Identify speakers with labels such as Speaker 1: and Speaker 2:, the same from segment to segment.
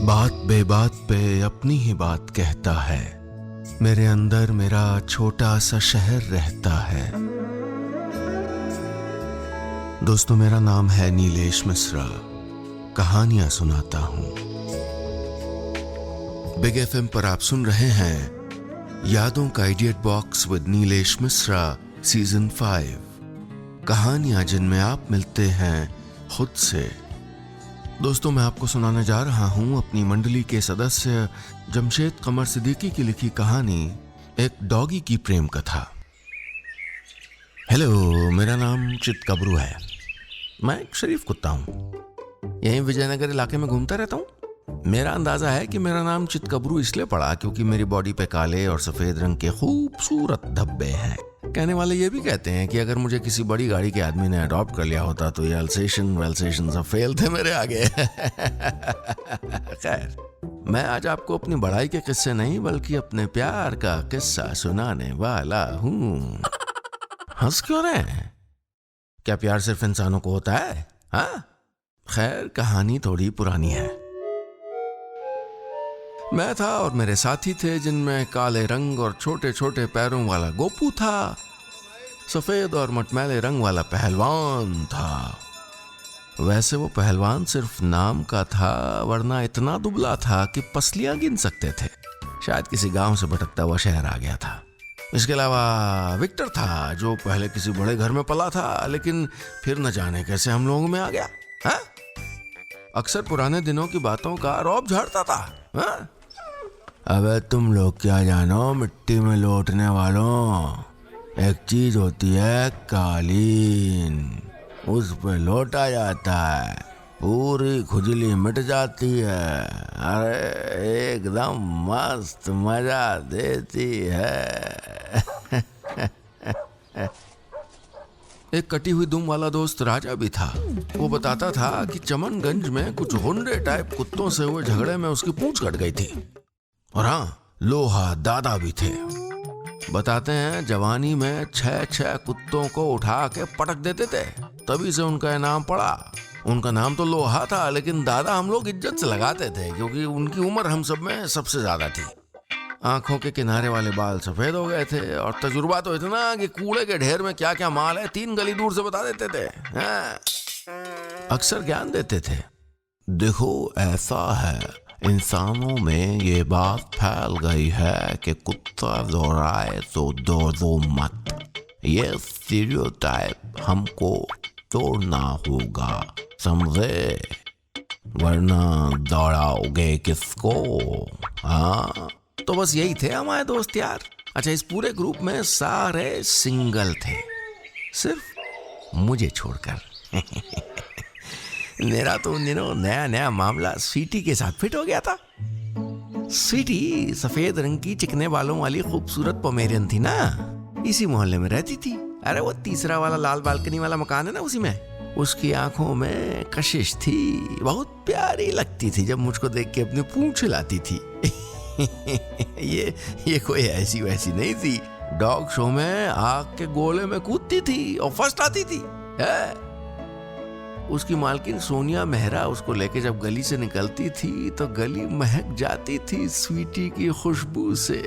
Speaker 1: बात बेबात पे अपनी ही बात कहता है। मेरे अंदर मेरा छोटा सा शहर रहता है। दोस्तों, मेरा नाम है नीलेश मिश्रा। कहानियां सुनाता हूं। बिग एफएम पर आप सुन रहे हैं यादों का idiot box with Nilesh Mishra season 5। कहानियां जिनमें आप मिलते हैं खुद से। दोस्तों, मैं आपको सुनाने जा रहा हूं अपनी मंडली के सदस्य जमशेद कमर सिद्दीकी की लिखी कहानी, एक डॉगी की प्रेम कथा। हेलो, मेरा नाम चितकबरू है। मैं एक शरीफ कुत्ता हूं। यहीं विजयनगर इलाके में घूमता रहता हूं। मेरा अंदाजा है कि मेरा नाम चितकबरू इसलिए पड़ा क्योंकि मेरी बॉडी पे काले और सफेद रंग के खूबसूरत धब्बे हैं। कहने वाले ये भी कहते हैं कि अगर मुझे किसी बड़ी गाड़ी के आदमी ने अडॉप्ट कर लिया होता तो ये अल्सेशन सब फेल थे मेरे आगे। खैर, मैं आज आपको अपनी बड़ाई के किस्से नहीं बल्कि अपने प्यार का किस्सा सुनाने वाला हूं। हंस क्यों रहे हैं? क्या प्यार सिर्फ इंसानों को होता है? हाँ? खैर, कहानी थोड़ी पुरानी है। मैं था और मेरे साथी थे जिनमें काले रंग और छोटे छोटे पैरों वाला गोपू था, सफेद और मटमैले रंग वाला पहलवान था। वैसे वो पहलवान सिर्फ नाम का था, वरना इतना दुबला था कि पसलियां गिन सकते थे। शायद किसी गांव से भटकता हुआ शहर आ गया था। इसके अलावा विक्टर था, जो पहले किसी बड़े घर में पला था लेकिन फिर न जाने कैसे हम लोगों में आ गया। हा? अक्सर पुराने दिनों की बातों का रौब झाड़ता था। हा? अबे तुम लोग क्या जानो मिट्टी में लौटने वालों, एक चीज होती है कालीन, उस पे लौटा जाता है, पूरी खुजली मिट जाती है। अरे एकदम मस्त मजा देती है। एक कटी हुई दुम वाला दोस्त राजा भी था। वो बताता था कि चमनगंज में कुछ गुंडे टाइप कुत्तों से हुए झगड़े में उसकी पूंछ कट गई थी। और हाँ, लोहा दादा भी थे। बताते हैं जवानी में 6 कुत्तों को उठा के पटक देते थे, तभी से उनका इनाम पड़ा। उनका नाम तो लोहा था, लेकिन दादा हम लोग इज्जत से लगाते थे क्योंकि उनकी उम्र हम सब में सबसे ज्यादा थी। आंखों के किनारे वाले बाल सफेद हो गए थे और तजुर्बा तो इतना कि कूड़े के ढेर में क्या क्या माल है 3 गली दूर से बता देते थे। अक्सर ज्ञान देते थे। देखो, ऐसा है, इंसानों में ये बात फैल गई है कि कुत्ता दौड़ाए तो दौड़ो मत। ये स्टीरियोटाइप हमको तोड़ना होगा, समझे? वरना दौड़ाओगे किसको? हाँ, तो बस यही थे हमारे दोस्त यार। अच्छा, इस पूरे ग्रुप में सारे सिंगल थे, सिर्फ मुझे छोड़कर। मेरा तो उन दिनों नया नया मामला स्वीटी के साथ फिट हो गया था। स्वीटी सफेद रंग की चिकने बालों वाली खूबसूरत पोमेरियन थी ना, इसी मोहल्ले में रहती थी। अरे वो तीसरा वाला लाल बालकनी वाला मकान है ना, उसी में। उसकी आंखों में कशिश थी, बहुत प्यारी लगती थी जब मुझको देख के अपनी पूंछ हिलाती थी। ये कोई ऐसी वैसी नहीं थी। डॉग शो में आग के गोले में कूदती थी और फर्स्ट आती थी। उसकी मालकिन सोनिया मेहरा उसको लेके जब गली से निकलती थी तो गली महक जाती थी स्वीटी की खुशबू से।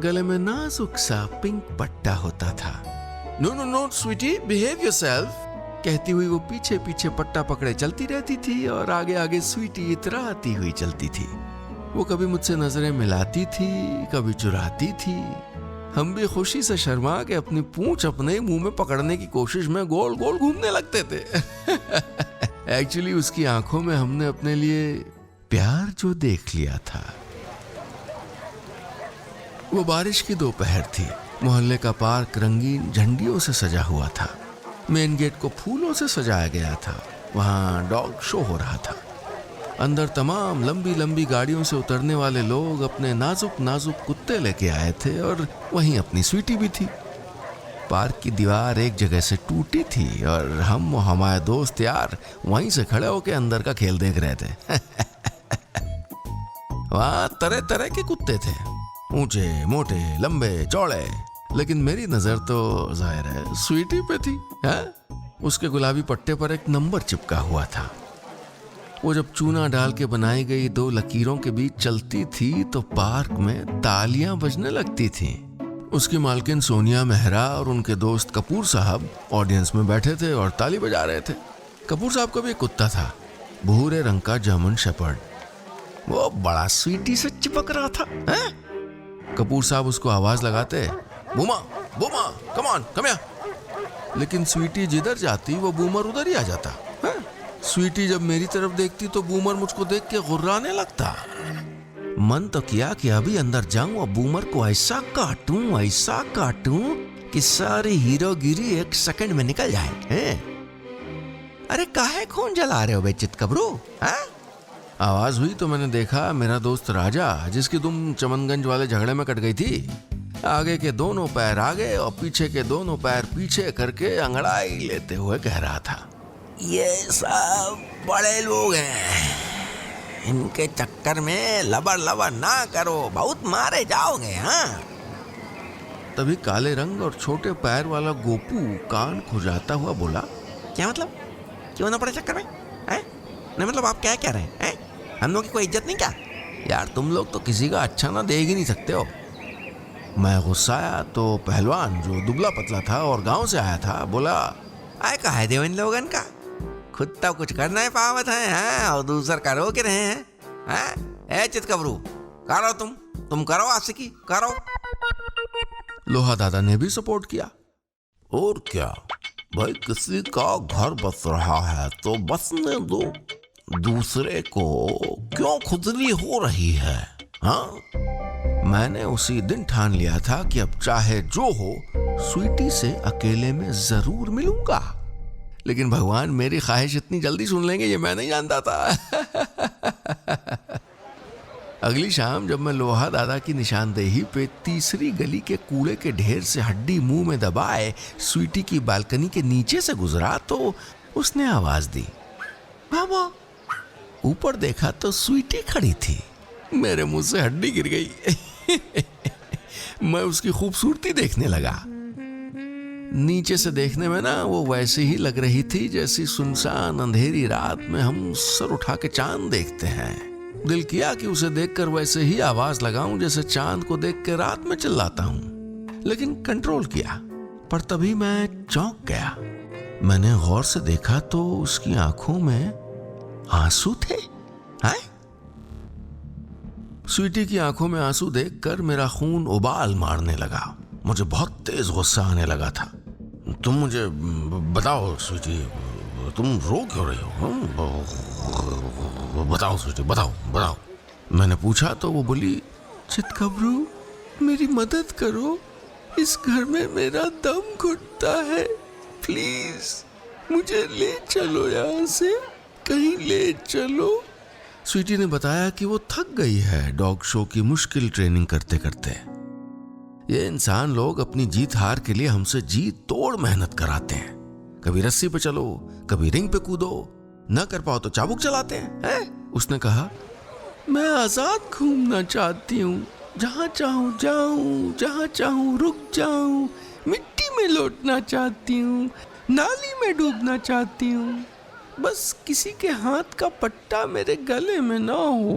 Speaker 1: गले में नाजुक सा पिंक पट्टा होता था। No no no Sweety, behave yourself कहती हुई वो पीछे पीछे पट्टा पकड़े चलती रहती थी और आगे आगे स्वीटी इतराती हुई चलती थी। वो कभी मुझसे नजरें मिलाती थी, कभी चुराती थी। हम भी खुशी से शर्मा के अपनी पूंछ अपने मुंह में पकड़ने की कोशिश में गोल गोल घूमने लगते थे। एक्चुअली उसकी आंखों में हमने अपने लिए प्यार जो देख लिया था। वो बारिश की दोपहर थी। मोहल्ले का पार्क रंगीन झंडियों से सजा हुआ था। मेन गेट को फूलों से सजाया गया था। वहां डॉग शो हो रहा था। अंदर तमाम लंबी लंबी गाड़ियों से उतरने वाले लोग अपने नाजुक नाजुक कुत्ते लेके आए थे और वहीं अपनी स्वीटी भी थी। पार्क की दीवार एक जगह से टूटी थी और हम हमारे दोस्त यार वहीं से खड़े होके अंदर का खेल देख रहे थे। वहां तरह तरह के कुत्ते थे, ऊंचे मोटे लंबे चौड़े, लेकिन मेरी नजर तो जाहिर है स्वीटी पे थी। उसके गुलाबी पट्टे पर एक नंबर चिपका हुआ था। वो जब चूना डाल के बनाई गई दो लकीरों के बीच चलती थी तो पार्क में तालियां बजने लगती थीं। उसकी मालकिन सोनिया मेहरा और उनके दोस्त कपूर साहब ऑडियंस में बैठे थे और ताली बजा रहे थे। कपूर साहब का भी एक कुत्ता था, भूरे रंग का जर्मन शेपर्ड। वो बड़ा स्वीटी से चिपक रहा था। कपूर साहब उसको आवाज लगाते, बूमा बूमा कम ऑन कम हियर। लेकिन स्वीटी जिधर जाती वो बूमर उधर ही आ जाता। स्वीटी जब मेरी तरफ देखती तो बूमर मुझको देख के गुर्राने लगता। मन तो किया कि अभी अंदर जाऊं और बूमर को ऐसा काटूं कि सारी हीरोगिरी 1 सेकंड में निकल जाए। अरे काहे खून जला रहे हो बे चितकबरू? आवाज हुई तो मैंने देखा मेरा दोस्त राजा, जिसकी तुम चमनगंज वाले झगड़े में कट गई थी, आगे के दोनों पैर आगे और पीछे के दोनों पैर पीछे करके अंगड़ाई लेते हुए कह रहा था, ये सब बड़े लोग हैं, इनके चक्कर में लबर लबर ना करो, बहुत मारे जाओगे। तभी काले रंग और छोटे पैर वाला गोपू कान खुजाता हुआ बोला, क्या मतलब? क्यों ना पड़े चक्कर में? नहीं मतलब आप क्या कह रहे हैं? हम लोग की कोई इज्जत नहीं क्या? यार तुम लोग तो किसी का अच्छा ना देख ही नहीं सकते हो। मैं गुस्साया तो पहलवान, जो दुबला पतला था और गांव से आया था, बोला, आए कहा है देव इन लोगन का, खुद तो कुछ करना है पावत है और दूसर करो के रहे हैं। ए चितकबरू, करो तुम करो, आशिकी करो। लोहा दादा ने भी सपोर्ट किया। और क्या भाई, किसी का घर बस रहा है तो बसने दो, दूसरे को क्यों खुजली हो रही है? मैंने उसी दिन ठान लिया था कि अब चाहे जो हो स्वीटी से अकेले में जरूर मिलूंगा। लेकिन भगवान मेरी ख्वाहिश इतनी जल्दी सुन लेंगे ये मैं नहीं जानता था। अगली शाम जब मैं लोहा दादा की निशानदेही पे तीसरी गली के कूड़े के ढेर से हड्डी मुंह में दबाए स्वीटी की बालकनी के नीचे से गुजरा तो उसने आवाज दी, बाबा। ऊपर देखा तो स्वीटी खड़ी थी। मेरे मुंह से हड्डी गिर गई। मैं उसकी खूबसूरती देखने लगा। नीचे से देखने में ना वो वैसी ही लग रही थी जैसी सुनसान अंधेरी रात में हम सर उठा के चांद देखते हैं। दिल किया कि उसे देखकर वैसे ही आवाज लगाऊं जैसे चांद को देख के रात में चिल्लाता हूं, लेकिन कंट्रोल किया। पर तभी मैं चौंक गया। मैंने गौर से देखा तो उसकी आंखों में आंसू थे। स्वीटी की आंखों में आंसू देखकर मेरा खून उबाल मारने लगा। मुझे बहुत तेज गुस्सा आने लगा था। तुम मुझे बताओ स्वीटी, तुम रो क्यों रही हो? बताओ स्वीटी, बताओ। मैंने पूछा तो वो बोली, चितकबरू मेरी मदद करो, इस घर में मेरा दम घुटता है, प्लीज मुझे ले चलो, यहाँ से कहीं ले चलो। स्वीटी ने बताया कि वो थक गई है डॉग शो की मुश्किल ट्रेनिंग करते करते। ये इंसान लोग अपनी जीत हार के लिए हमसे जी तोड़ मेहनत कराते हैं। कभी रस्सी पे चलो, कभी रिंग पे कूदो, न कर पाओ तो चाबुक चलाते हैं। उसने कहा, मैं आजाद घूमना चाहती हूँ, जहाँ चाहूँ जाऊँ, जहाँ चाहूँ रुक जाऊँ, मिट्टी में लौटना चाहती हूँ, नाली में डूबना चाहती हूँ, बस किसी के हाथ का पट्टा मेरे गले में ना हो।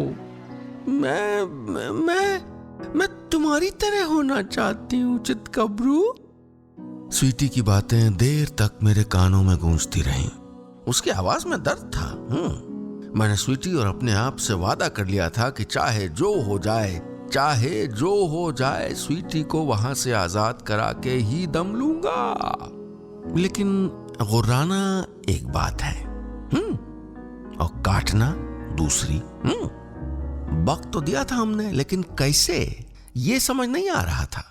Speaker 1: मैं तुम्हारी तरह होना चाहती हूँ चितकबरू। स्वीटी की बातें देर तक मेरे कानों में गूंजती रहीं। उसकी आवाज में दर्द था। मैंने स्वीटी और अपने आप से वादा कर लिया था कि चाहे जो हो जाए स्वीटी को वहां से आजाद करा के ही दम लूंगा। लेकिन गुर्राना एक बात है और काटना दूसरी। वक्त तो दिया था हमने, लेकिन कैसे ये समझ नहीं आ रहा था।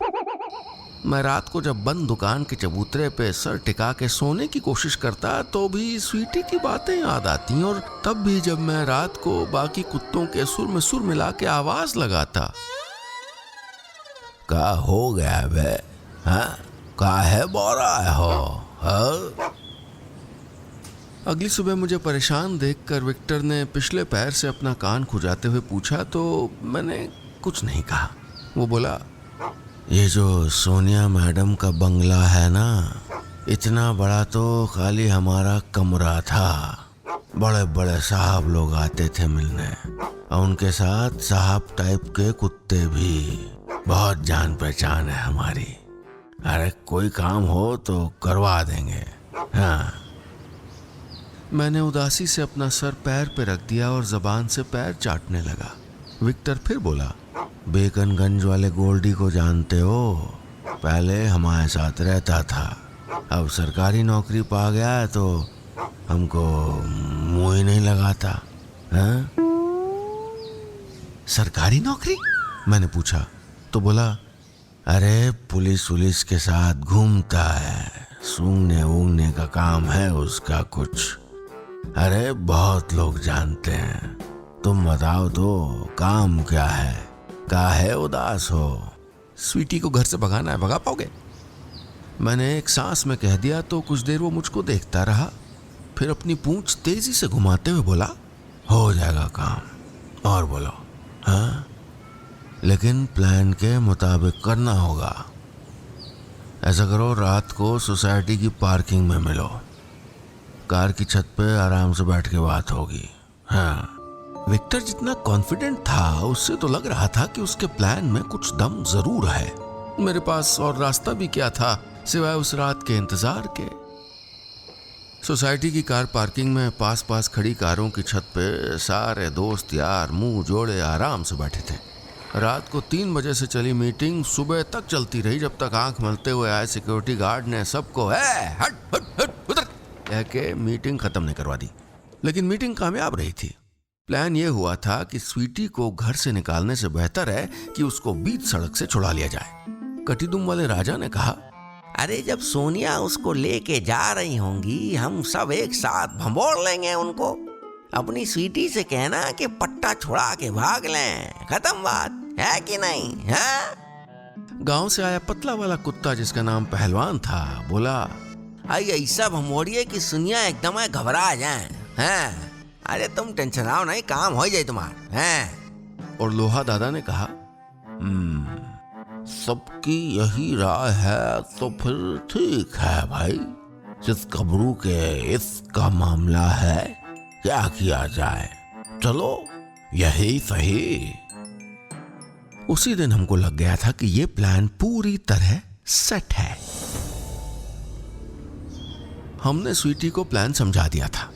Speaker 1: मैं रात को जब बंद दुकान के चबूतरे पे सर टिका के सोने की कोशिश करता तो भी स्वीटी की बातें याद आती, और तब भी जब मैं रात को बाकी कुत्तों के सुर में सुर मिला के आवाज लगाता, का हो गया बे, काहे बोरा हो? अगली सुबह मुझे परेशान देखकर विक्टर ने पिछले पैर से अपना कान खुजाते हुए पूछा तो मैंने कुछ नहीं कहा। वो बोला, ये जो सोनिया मैडम का बंगला है ना, इतना बड़ा तो खाली हमारा कमरा था। बड़े बड़े साहब लोग आते थे मिलने, और उनके साथ साहब टाइप के कुत्ते भी। बहुत जान पहचान है हमारी। अरे कोई काम हो तो करवा देंगे। हाँ। मैंने उदासी से अपना सर पैर पे रख दिया और जबान से पैर चाटने लगा। विक्टर फिर बोला, बेकनगंज वाले गोल्डी को जानते हो? पहले हमारे साथ रहता था, अब सरकारी नौकरी पा गया है तो हमको मुंह ही नहीं लगाता। हाँ? सरकारी नौकरी? मैंने पूछा तो बोला, अरे पुलिस के साथ घूमता है, सूंघने ऊंघने का काम है उसका कुछ। अरे बहुत लोग जानते हैं। तुम बताओ तो काम क्या है? काहे उदास हो? स्वीटी को घर से भगाना है, भगा पाओगे? मैंने एक सांस में कह दिया तो कुछ देर वो मुझको देखता रहा, फिर अपनी पूंछ तेजी से घुमाते हुए बोला, हो जाएगा काम। और बोलो, हाँ, लेकिन प्लान के मुताबिक करना होगा। ऐसा करो, रात को सोसाइटी की पार्किंग में मिलो, कार की छत पे आराम से बैठ के बात होगी। हाँ। विक्टर जितना कॉन्फिडेंट था उससे तो लग रहा था कि उसके प्लान में कुछ दम जरूर है। मेरे पास और रास्ता भी क्या था सिवाय उस रात के इंतजार के। सोसाइटी की कार पार्किंग में पास पास खड़ी कारों की छत पे सारे दोस्त यार मुंह जोड़े आराम से बैठे थे। रात को 3 बजे से चली मीटिंग सुबह तक चलती रही, जब तक आंख मलते हुए आए सिक्योरिटी गार्ड ने सबको हट हट हट उधर कह के मीटिंग खत्म नहीं करवा दी। लेकिन मीटिंग कामयाब रही थी। प्लान ये हुआ था कि स्वीटी को घर से निकालने से बेहतर है कि उसको बीच सड़क से छुड़ा लिया जाए। कटीदुम वाले राजा ने कहा,
Speaker 2: अरे जब सोनिया उसको लेके जा रही होंगी हम सब एक साथ भंबोड़ लेंगे उनको। अपनी स्वीटी से कहना कि पट्टा छुड़ा के भाग लें, खत्म बात है कि नहीं? हाँ?
Speaker 1: गांव से आया पतला वाला कुत्ता जिसका नाम पहलवान था बोला,
Speaker 2: आई ऐसा भंबोड़िए कि सुनिया एकदम घबरा जाए। हाँ? अरे तुम टेंशन आओ नहीं, काम हो जाए तुम्हारा। हैं?
Speaker 1: और लोहा दादा ने कहा, सबकी यही राय है तो फिर ठीक है भाई। जिस कबरू के इसका मामला है, क्या किया जाए, चलो यही सही। उसी दिन हमको लग गया था कि ये प्लान पूरी तरह सेट है। हमने स्वीटी को प्लान समझा दिया था।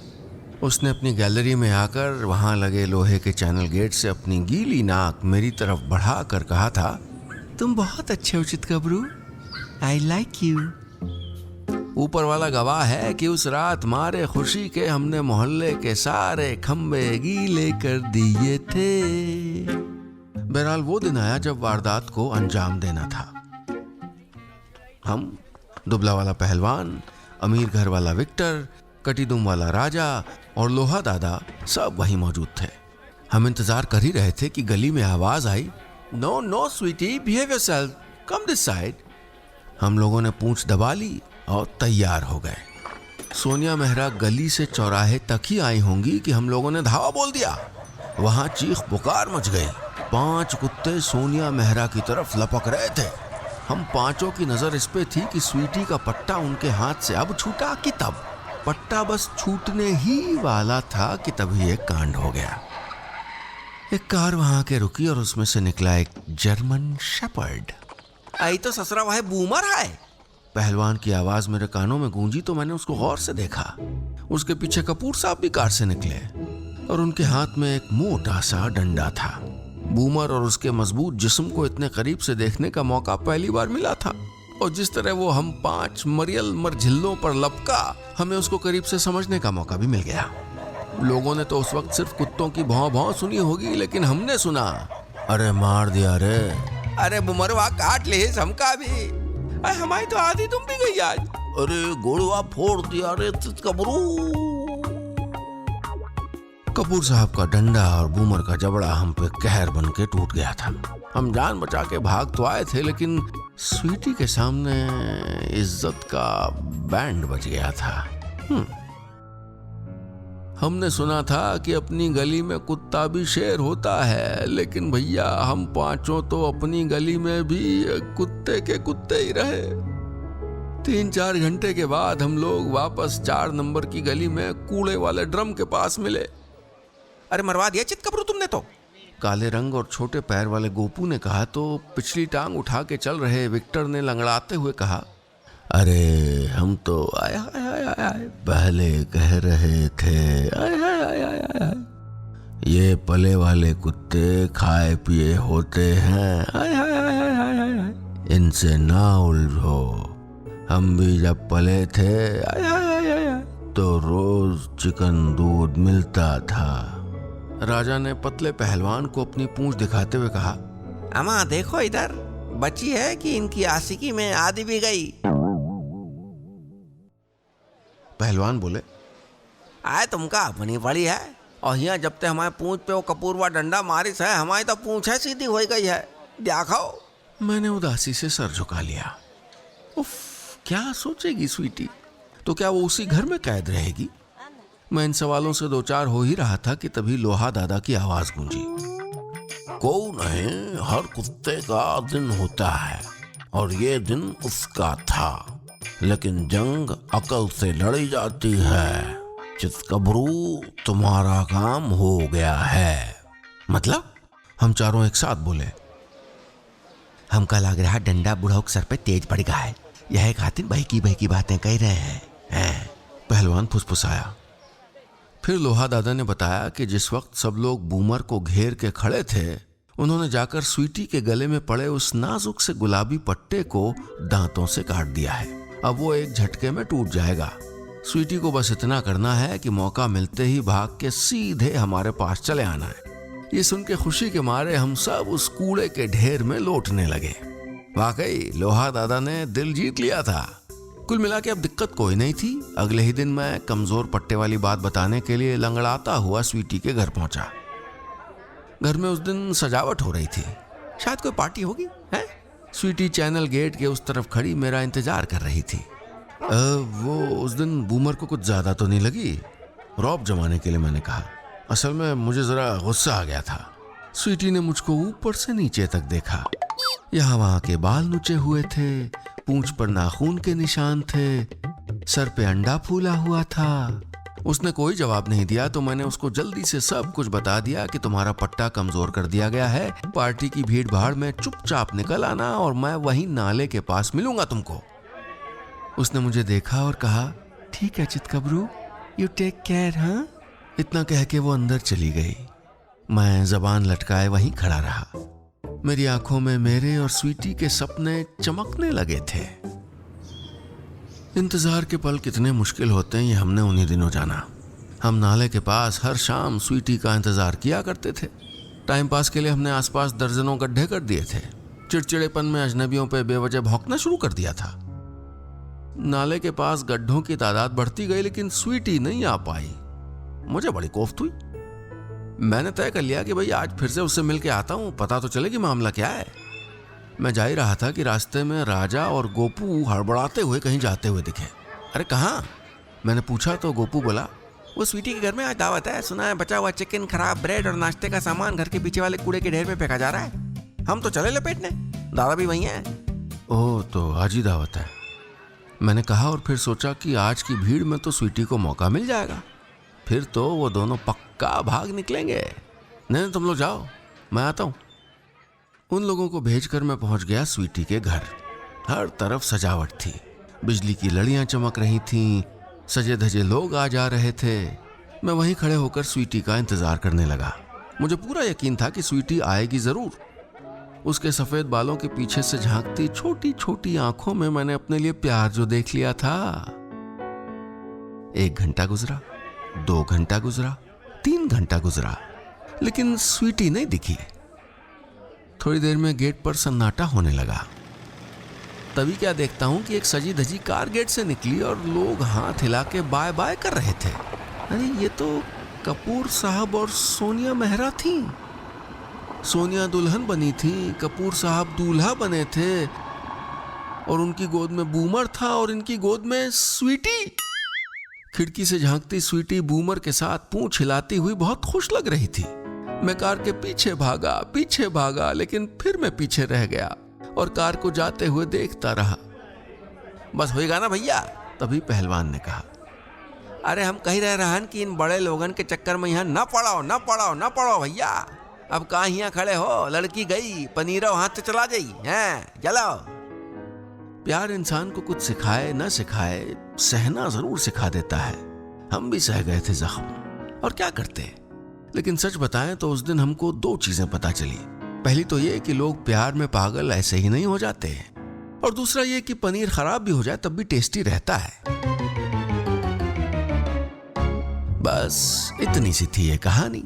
Speaker 1: उसने अपनी गैलरी में आकर वहां लगे लोहे के चैनल गेट से अपनी गीली नाक मेरी तरफ बढ़ा कर कहा था, तुम बहुत अच्छे हो चितकबरू, आई लाइक यू। ऊपर वाला गवाह है कि उस रात मारे खुशी के हमने मोहल्ले के सारे खंबे गीले कर दिए थे। बहरहाल वो दिन आया जब वारदात को अंजाम देना था। हम, दुबला वाला पहलवान, अमीर घर वाला विक्टर, कटीदुम वाला राजा और लोहा दादा सब वहीं मौजूद थे। हम इंतजार कर ही रहे थे कि गली में आवाज आई, no no Sweety, behave yourself, come this side. हम लोगों ने पूंछ दबा ली और तैयार हो गए। सोनिया मेहरा गली से चौराहे तक ही आई होंगी कि हम लोगों ने धावा बोल दिया। वहां चीख पुकार मच गई। 5 कुत्ते सोनिया मेहरा की तरफ लपक रहे थे। हम पांचों की नजर इस पे थी कि स्वीटी का पट्टा उनके हाथ से अब छूटा कि तब। पट्टा बस छूटने ही वाला था कि तभी एक कांड हो गया। एक कार वहां के रुकी और उसमें से निकला एक जर्मन शेपर्ड।
Speaker 2: आई तो ससुरा वह बूमर है।
Speaker 1: पहलवान की आवाज मेरे कानों में गूंजी तो मैंने उसको गौर से देखा। उसके पीछे कपूर साहब भी कार से निकले और उनके हाथ में एक मोटा सा डंडा था। बूमर और उसके मजबूत जिस्म को इतने करीब से देखने का मौका पहली बार मिला था, और जिस तरह वो हम 5 मरियल मरझिल्लों पर लपका, हमें उसको करीब से समझने का मौका भी मिल गया। लोगों ने तो उस वक्त सिर्फ कुत्तों की भौं भौं सुनी होगी, लेकिन हमने सुना, अरे मार दिया रे,
Speaker 2: अरे बुमरवा काट ले हमका भी, अरे हमारी तो आधी तुम भी गई आज,
Speaker 1: अरे गोड़वा फोड़ दिया रे कबरू। कपूर साहब का डंडा और बूमर का जबड़ा हम पे कहर बन के टूट गया था। हम जान बचा के भाग तो आए थे, लेकिन स्वीटी के सामने इज्जत का बैंड बज गया था। हमने सुना था कि अपनी गली में कुत्ता भी शेर होता है, लेकिन भैया हम पांचों तो अपनी गली में भी कुत्ते के कुत्ते ही रहे। 3-4 घंटे के बाद हम लोग वापस 4 नंबर की गली में कूड़े वाले ड्रम के पास मिले।
Speaker 2: अरे मरवा दिया चितकबरू तुमने तो।
Speaker 1: काले रंग और छोटे पैर वाले गोपू ने कहा तो पिछली टांग उठा के चल रहे विक्टर ने लंगड़ाते हुए कहा, अरे हम तो आय आय आय आय पहले कह रहे थे, आय आय आय आय आय ये पले वाले कुत्ते खाए पिए होते हैं, आय आय आय आय आय आय इनसे ना उलझो। हम भी जब पले थे आय आय आय आय तो रोज चिकन दूध मिलता था। राजा ने पतले पहलवान को अपनी पूंछ दिखाते हुए कहा,
Speaker 2: अम्मा देखो इधर, बची है कि इनकी आशिकी में आधी भी गई।
Speaker 1: पहलवान बोले,
Speaker 2: आए तुमका अपनी पड़ी है और यहाँ जब तक हमारे पूंछ पे वो कपूरवा डंडा मारिस है, हमारी तो पूंछ है सीधी हो गई है, देखो।
Speaker 1: मैंने उदासी से सर झुका लिया। उफ, क्या सोचेगी स्वीटी? तो क्या वो उसी घर में कैद रहेगी? मैं इन सवालों से 2-4 हो ही रहा था कि तभी लोहा दादा की आवाज गूंजी, कौन है? हर कुत्ते का दिन होता है और ये दिन उसका था, लेकिन जंग अकल से लड़ी जाती है। चितकबरू तुम्हारा काम हो गया है।
Speaker 2: मतलब?
Speaker 1: हम चारों एक साथ बोले।
Speaker 2: हमका लग रहा डंडा बुढ़ाऊ के सर पे तेज पड़ गया है, यह खातिर बहकी बहकी बातें कह रहे हैं।
Speaker 1: पहलवान फुसफुसाया। फिर लोहा दादा ने बताया कि जिस वक्त सब लोग बूमर को घेर के खड़े थे, उन्होंने जाकर स्वीटी के गले में पड़े उस नाजुक से गुलाबी पट्टे को दांतों से काट दिया है। अब वो एक झटके में टूट जाएगा। स्वीटी को बस इतना करना है कि मौका मिलते ही भाग के सीधे हमारे पास चले आना है। ये सुन के खुशी के मारे हम सब उस कूड़े के ढेर में लौटने लगे। वाकई लोहा दादा ने दिल जीत लिया था। कुल मिला के अब दिक्कत कोई नहीं थी। अगले ही दिन मैं कमजोर पट्टे वाली बात बताने के लिए लंगड़ाता हुआ स्वीटी के घर पहुंचा। घर में उस दिन सजावट हो रही थी, शायद कोई पार्टी होगी है? स्वीटी चैनल गेट के उस तरफ खड़ी मेरा इंतजार कर रही थी। वो उस दिन बूमर को कुछ ज्यादा तो नहीं लगी? रौब जमाने के लिए मैंने कहा। असल में मुझे जरा गुस्सा आ गया था। स्वीटी ने मुझको ऊपर से नीचे तक देखा। यहाँ वहां के बाल नुचे हुए थे, पूंछ पर नाखून के निशान थे, सर पे अंडा फूला हुआ था। उसने कोई जवाब नहीं दिया तो मैंने उसको जल्दी से सब कुछ बता दिया कि तुम्हारा पट्टा कमजोर कर दिया गया है। पार्टी की भीड़ भाड़ में चुपचाप निकल आना और मैं वहीं नाले के पास मिलूंगा तुमको। उसने मुझे देखा और कहा, ठीक है चितकबरू, यू टेक केयर। हाँ, इतना कह के वो अंदर चली गई। मैं जबान लटकाए वहीं खड़ा रहा। मेरी आंखों में मेरे और स्वीटी के सपने चमकने लगे थे। इंतजार के पल कितने मुश्किल होते हैं ये हमने उन्हीं दिनों जाना। हम नाले के पास हर शाम स्वीटी का इंतजार किया करते थे। टाइम पास के लिए हमने आसपास दर्जनों गड्ढे कर दिए थे। चिड़चिड़ेपन में अजनबियों पे बेवजह भौंकना शुरू कर दिया था। नाले के पास गड्ढों की तादाद बढ़ती गई लेकिन स्वीटी नहीं आ पाई। मुझे बड़ी कोफ्त हुई। मैंने तय कर लिया कि भाई आज फिर से उससे मिल के आता हूं, पता तो चले कि मामला क्या है। मैं जा ही रहा था कि रास्ते में राजा और गोपू हड़बड़ाते हुए कहीं जाते हुए दिखे। अरे कहाँ? मैंने पूछा तो गोपू बोला, वो स्वीटी के घर में आज दावत है, सुना है बचा हुआ चिकन, खराब ब्रेड और नाश्ते का सामान घर के पीछे वाले कूड़े के ढेर में फेंका जा रहा है। हम तो चले लपेटने, दादा भी वहीं है। ओह, तो आज ही दावत है, मैंने कहा और फिर सोचा कि आज की भीड़ में तो स्वीटी को मौका मिल जाएगा। फिर तो वो दोनों पक्का भाग निकलेंगे। नहीं, तुम लोग जाओ, मैं आता हूँ। उन लोगों को भेजकर मैं पहुंच गया स्वीटी के घर। हर तरफ सजावट थी, बिजली की लड़ियां चमक रही थीं, सजे धजे लोग आ जा रहे थे। मैं वहीं खड़े होकर स्वीटी का इंतजार करने लगा। मुझे पूरा यकीन था कि स्वीटी आएगी जरूर। उसके सफेद बालों के पीछे से झांकती छोटी छोटी आंखों में मैंने अपने लिए प्यार जो देख लिया था। 1 घंटा गुजरा, 2 घंटा गुजरा, 3 घंटा गुजरा, लेकिन स्वीटी नहीं दिखी। थोड़ी देर में गेट पर सन्नाटा होने लगा। तभी क्या देखता हूं कि एक सजी धजी कार गेट से निकली और लोग हाथ हिला के बाय बाय कर रहे थे। अरे ये तो कपूर साहब और सोनिया मेहरा थी। सोनिया दुल्हन बनी थी, कपूर साहब दूल्हा बने थे और उनकी गोद में बूमर था और इनकी गोद में स्वीटी। खिड़की से झांकती स्वीटी बूमर के साथ पूंछ हिलाती हुई बहुत खुश लग रही थी। मैं कार के पीछे भागा, लेकिन फिर मैं पीछे रह गया और कार को जाते हुए देखता रहा। बस होएगा ना भैया? तभी पहलवान ने कहा,
Speaker 2: अरे हम कही रह रहन कि इन बड़े लोगन के चक्कर में यहाँ न पड़ो भैया। अब कहाँ यहाँ खड़े हो, लड़की गई, पनीरो हाथ से चला जाई हैं, चलो।
Speaker 1: प्यार इंसान को कुछ सिखाए न सिखाए, सहना जरूर सिखा देता है। हम भी सह गए थे जख्म, और क्या करते। लेकिन सच बताएं तो उस दिन हमको 2 चीजें पता चली। पहली तो ये कि लोग प्यार में पागल ऐसे ही नहीं हो जाते, और दूसरा ये कि पनीर खराब भी हो जाए तब भी टेस्टी रहता है। बस इतनी सी थी ये कहानी।